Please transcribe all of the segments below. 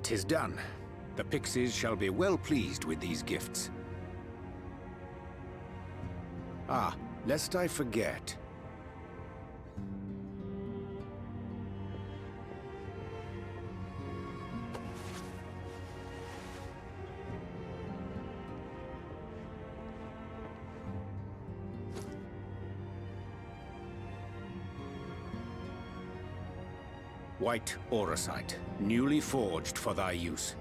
'Tis done. The pixies shall be well pleased with these gifts. Ah, lest I forget. White auracite, newly forged for thy use.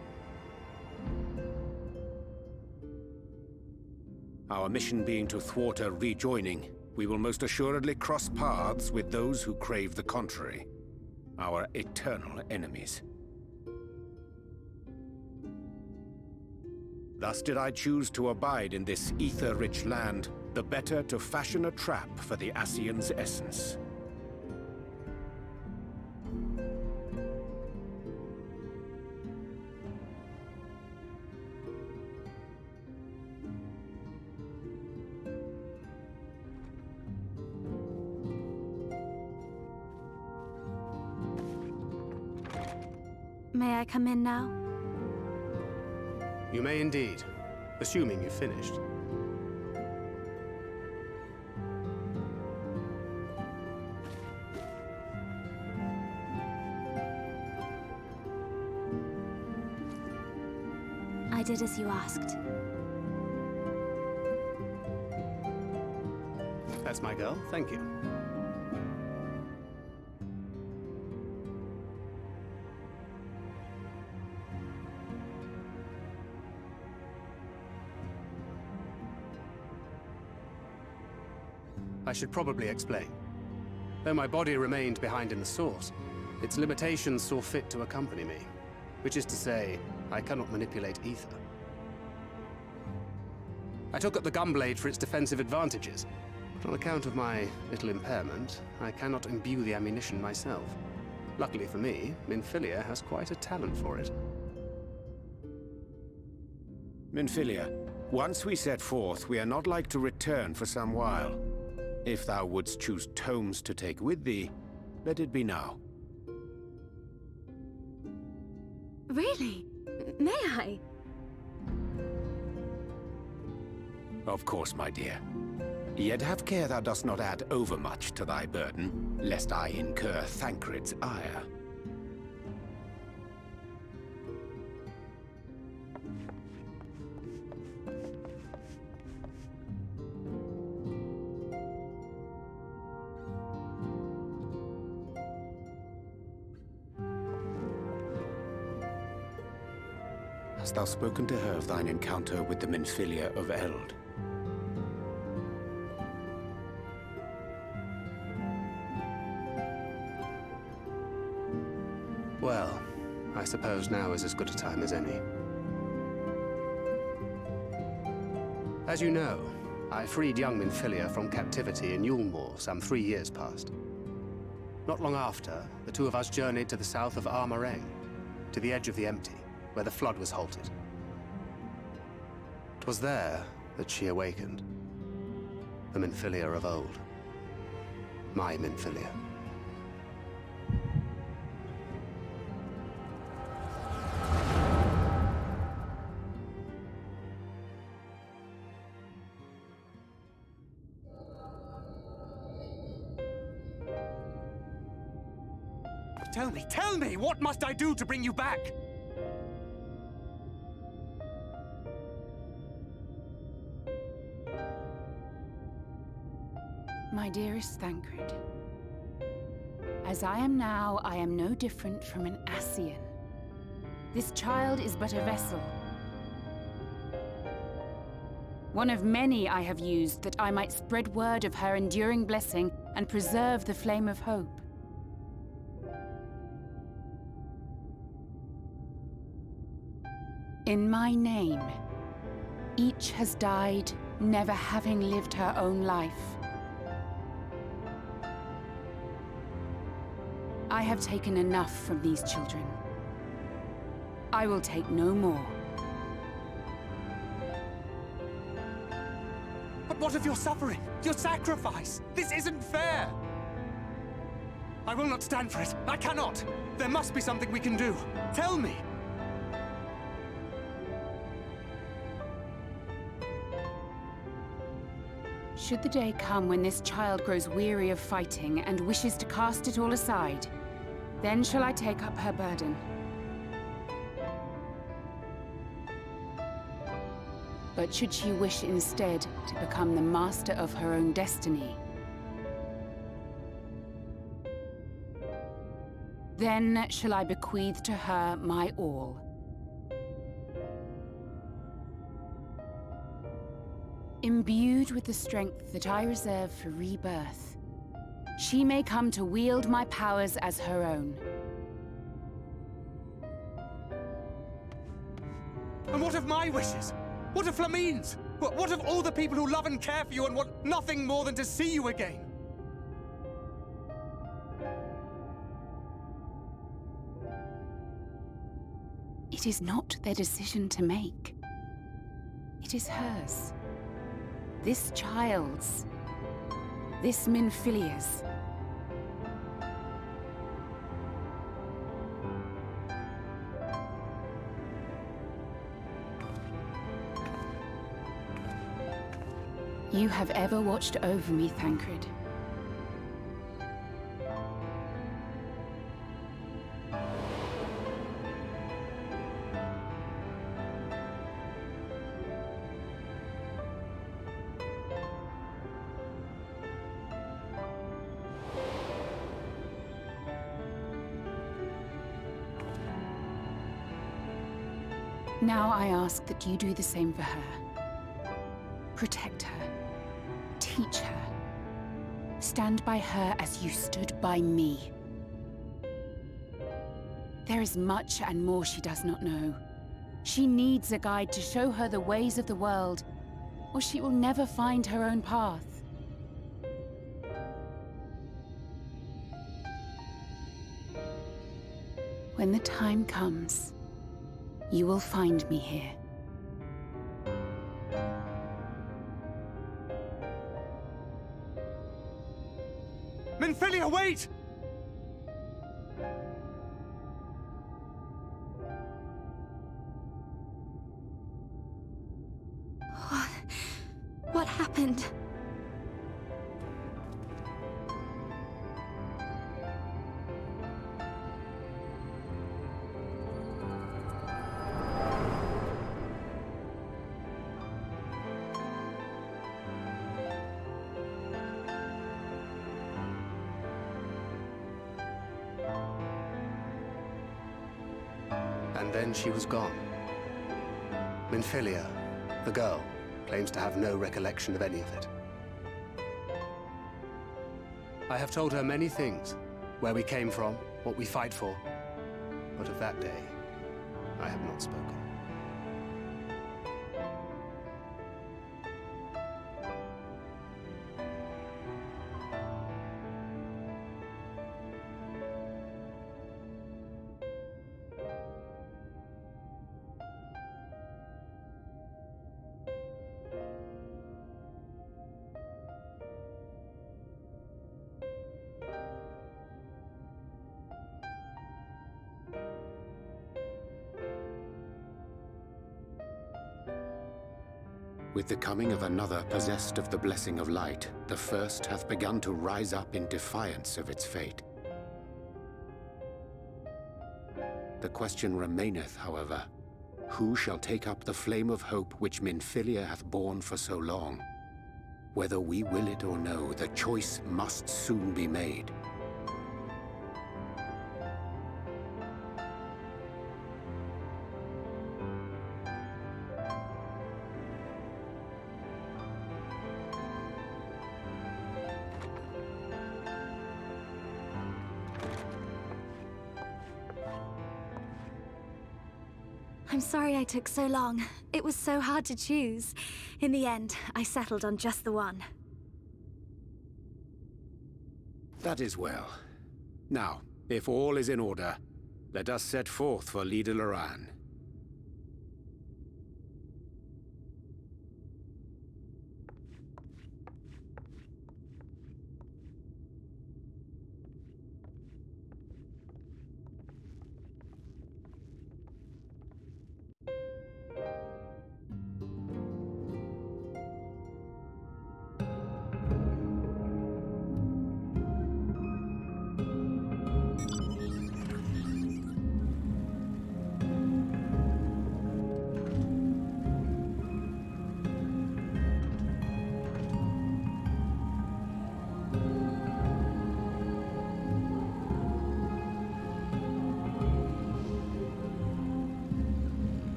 Our mission being to thwart a rejoining, we will most assuredly cross paths with those who crave the contrary. Our eternal enemies. Thus did I choose to abide in this ether-rich land, the better to fashion a trap for the Ascian's essence. May I come in now? You may indeed, assuming you've finished. I did as you asked. That's my girl, thank you. I should probably explain. Though my body remained behind in the source, its limitations saw fit to accompany me. Which is to say, I cannot manipulate ether. I took up the gunblade for its defensive advantages, but on account of my little impairment, I cannot imbue the ammunition myself. Luckily for me, Minfilia has quite a talent for it. Minfilia, once we set forth, we are not like to return for some while. If thou wouldst choose tomes to take with thee, let it be now. Really? May I? Of course, my dear. Yet have care thou dost not add overmuch to thy burden, lest I incur Thancred's ire. Hast thou spoken to her of thine encounter with the Minfilia of Eld? Well, I suppose now is as good a time as any. As you know, I freed young Minfilia from captivity in Yulmore some 3 years past. Not long after, the two of us journeyed to the south of Armareng, to the edge of the Empty, where the flood was halted. 'Twas there that she awakened. The Minfilia of old. My Minfilia. Tell me, what must I do to bring you back? My dearest Thancred, as I am now, I am no different from an Ascian. This child is but a vessel. One of many I have used that I might spread word of her enduring blessing and preserve the flame of hope. In my name, each has died, never having lived her own life. I have taken enough from these children. I will take no more. But what of your suffering? Your sacrifice? This isn't fair! I will not stand for it. I cannot! There must be something we can do. Tell me! Should the day come when this child grows weary of fighting and wishes to cast it all aside, then shall I take up her burden. But should she wish instead to become the master of her own destiny, then shall I bequeath to her my all. Imbued with the strength that I reserve for rebirth, she may come to wield my powers as her own. And what of my wishes? What of Flamine's? What of all the people who love and care for you and want nothing more than to see you again? It is not their decision to make. It is hers. This child's. This Minfilia's. You have ever watched over me, Thancred. Now I ask that you do the same for her. Protect her. Teach her. Stand by her as you stood by me. There is much and more she does not know. She needs a guide to show her the ways of the world, or she will never find her own path. When the time comes, you will find me here. Minfilia, wait! What happened? And then she was gone. Minfilia, the girl, claims to have no recollection of any of it. I have told her many things. Where we came from, what we fight for. But of that day, I have not spoken. With the coming of another possessed of the blessing of light, the first hath begun to rise up in defiance of its fate. The question remaineth, however, who shall take up the flame of hope which Minfilia hath borne for so long? Whether we will it or no, the choice must soon be made. I'm sorry I took so long. It was so hard to choose. In the end, I settled on just the one. That is well. Now, if all is in order, let us set forth for Leader Loran.